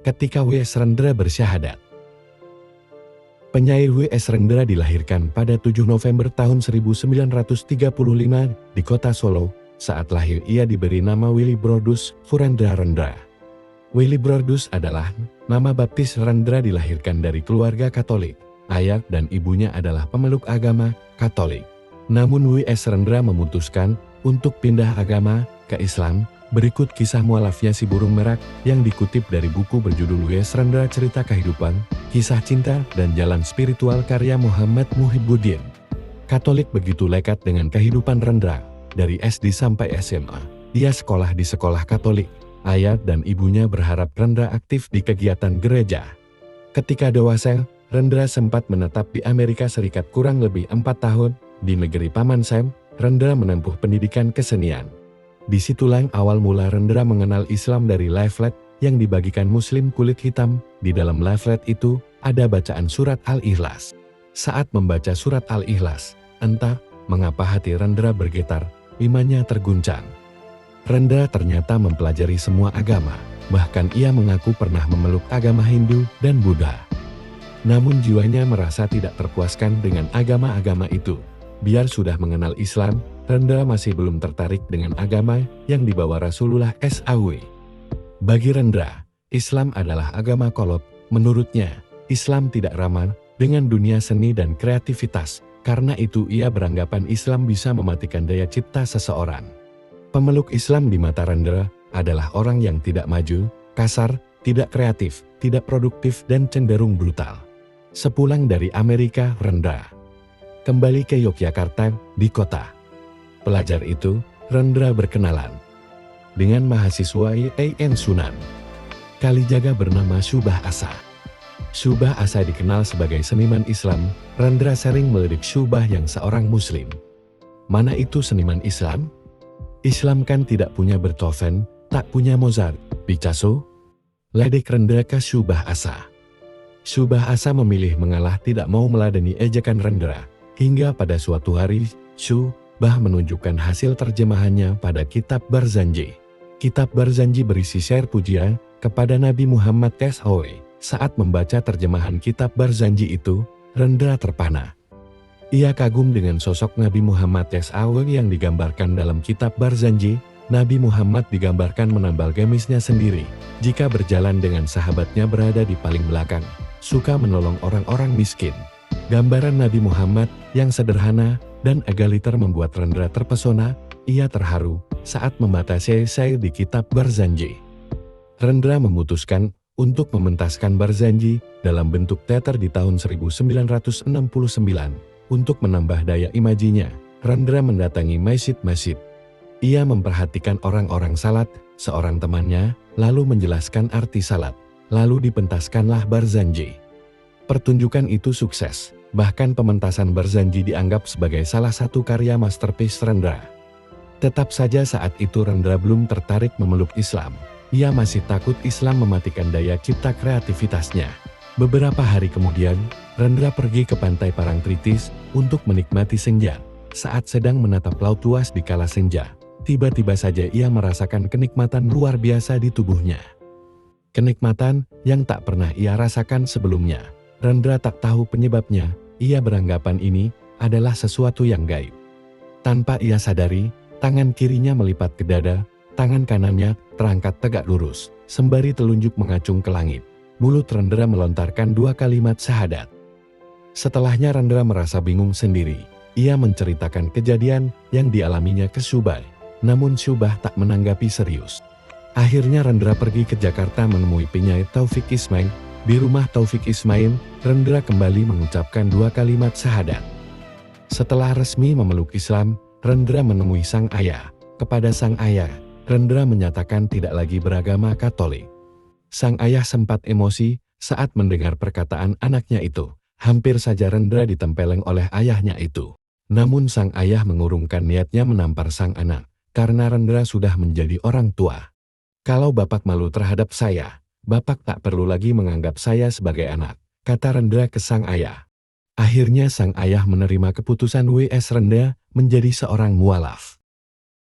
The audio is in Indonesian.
ketika W.S. Rendra bersyahadat. Penyair W.S. Rendra dilahirkan pada 7 November tahun 1935 di kota Solo. Saat lahir ia diberi nama Willibrordus Furendra Rendra. Willibrordus adalah nama baptis. Rendra dilahirkan dari keluarga Katolik. Ayah dan ibunya adalah pemeluk agama Katolik. Namun W.S. Rendra memutuskan untuk pindah agama ke Islam. Berikut kisah mualafnya si burung merak yang dikutip dari buku berjudul W.S. Rendra Cerita Kehidupan, Kisah Cinta dan Jalan Spiritual karya Muhammad Muhibbuddin. Katolik begitu lekat dengan kehidupan Rendra. Dari SD sampai SMA, ia sekolah di sekolah Katolik. Ayah dan ibunya berharap Rendra aktif di kegiatan gereja. Ketika dewasa, Rendra sempat menetap di Amerika Serikat kurang lebih 4 tahun. Di negeri Paman Sam, Rendra menempuh pendidikan kesenian. Disitulah awal mula Rendra mengenal Islam dari leaflet yang dibagikan Muslim kulit hitam. Di dalam leaflet itu ada bacaan surat Al-Ikhlas. Saat membaca surat Al-Ikhlas, entah mengapa hati Rendra bergetar, imannya terguncang. Rendra ternyata mempelajari semua agama, bahkan ia mengaku pernah memeluk agama Hindu dan Buddha. Namun jiwanya merasa tidak terpuaskan dengan agama-agama itu. Biar sudah mengenal Islam, Rendra masih belum tertarik dengan agama yang dibawa Rasulullah SAW. Bagi Rendra, Islam adalah agama kolot. Menurutnya, Islam tidak ramah dengan dunia seni dan kreativitas. Karena itu ia beranggapan Islam bisa mematikan daya cipta seseorang. Pemeluk Islam di mata Rendra adalah orang yang tidak maju, kasar, tidak kreatif, tidak produktif dan cenderung brutal. Sepulang dari Amerika, Rendra kembali ke Yogyakarta, di kota pelajar itu, Rendra berkenalan dengan mahasiswa IAIN Sunan Kalijaga bernama Subah Asa. Subah Asa dikenal sebagai seniman Islam. Rendra sering melirik Subah yang seorang Muslim. Mana itu seniman Islam? Islam kan tidak punya Beethoven, tak punya Mozart, Picasso. Ledek Rendra ke Subah Asa. Subah Asa memilih mengalah, tidak mau meladeni ejekan Rendra. Hingga pada suatu hari, Subah menunjukkan hasil terjemahannya pada kitab Barzanji. Kitab Barzanji berisi syair pujian kepada Nabi Muhammad SAW. Saat membaca terjemahan kitab Barzanji itu, Rendra terpana. Ia kagum dengan sosok Nabi Muhammad SAW yang digambarkan dalam kitab Barzanji. Nabi Muhammad digambarkan menambal gamisnya sendiri. Jika berjalan dengan sahabatnya berada di paling belakang, suka menolong orang-orang miskin. Gambaran Nabi Muhammad yang sederhana dan egaliter membuat Rendra terpesona. Ia terharu saat membaca syair di kitab Barzanji. Rendra memutuskan untuk mementaskan Barzanji dalam bentuk teater di tahun 1969. Untuk menambah daya imajinya, Rendra mendatangi masjid-masjid. Ia memperhatikan orang-orang salat, seorang temannya, lalu menjelaskan arti salat. Lalu dipentaskanlah Barzanji. Pertunjukan itu sukses, bahkan pementasan Barzanji dianggap sebagai salah satu karya masterpiece Rendra. Tetap saja saat itu Rendra belum tertarik memeluk Islam. Ia masih takut Islam mematikan daya cipta kreativitasnya. Beberapa hari kemudian, Rendra pergi ke pantai Parangtritis untuk menikmati senja. Saat sedang menatap laut luas di kala senja, tiba-tiba saja ia merasakan kenikmatan luar biasa di tubuhnya. Kenikmatan yang tak pernah ia rasakan sebelumnya. Rendra tak tahu penyebabnya, ia beranggapan ini adalah sesuatu yang gaib. Tanpa ia sadari, tangan kirinya melipat ke dada, tangan kanannya terangkat tegak lurus, sembari telunjuk mengacung ke langit. Mulut Rendra melontarkan 2 kalimat syahadat. Setelahnya Rendra merasa bingung sendiri. Ia menceritakan kejadian yang dialaminya ke Subah, namun Subah tak menanggapi serius. Akhirnya Rendra pergi ke Jakarta menemui penyair Taufik Ismail. Di rumah Taufik Ismail, Rendra kembali mengucapkan 2 kalimat syahadat. Setelah resmi memeluk Islam, Rendra menemui sang ayah. Kepada sang ayah, Rendra menyatakan tidak lagi beragama Katolik. Sang ayah sempat emosi saat mendengar perkataan anaknya itu. Hampir saja Rendra ditempeleng oleh ayahnya itu. Namun sang ayah mengurungkan niatnya menampar sang anak, karena Rendra sudah menjadi orang tua. Kalau Bapak malu terhadap saya, Bapak tak perlu lagi menganggap saya sebagai anak, kata Rendra ke sang ayah. Akhirnya sang ayah menerima keputusan W.S. Rendra menjadi seorang mualaf.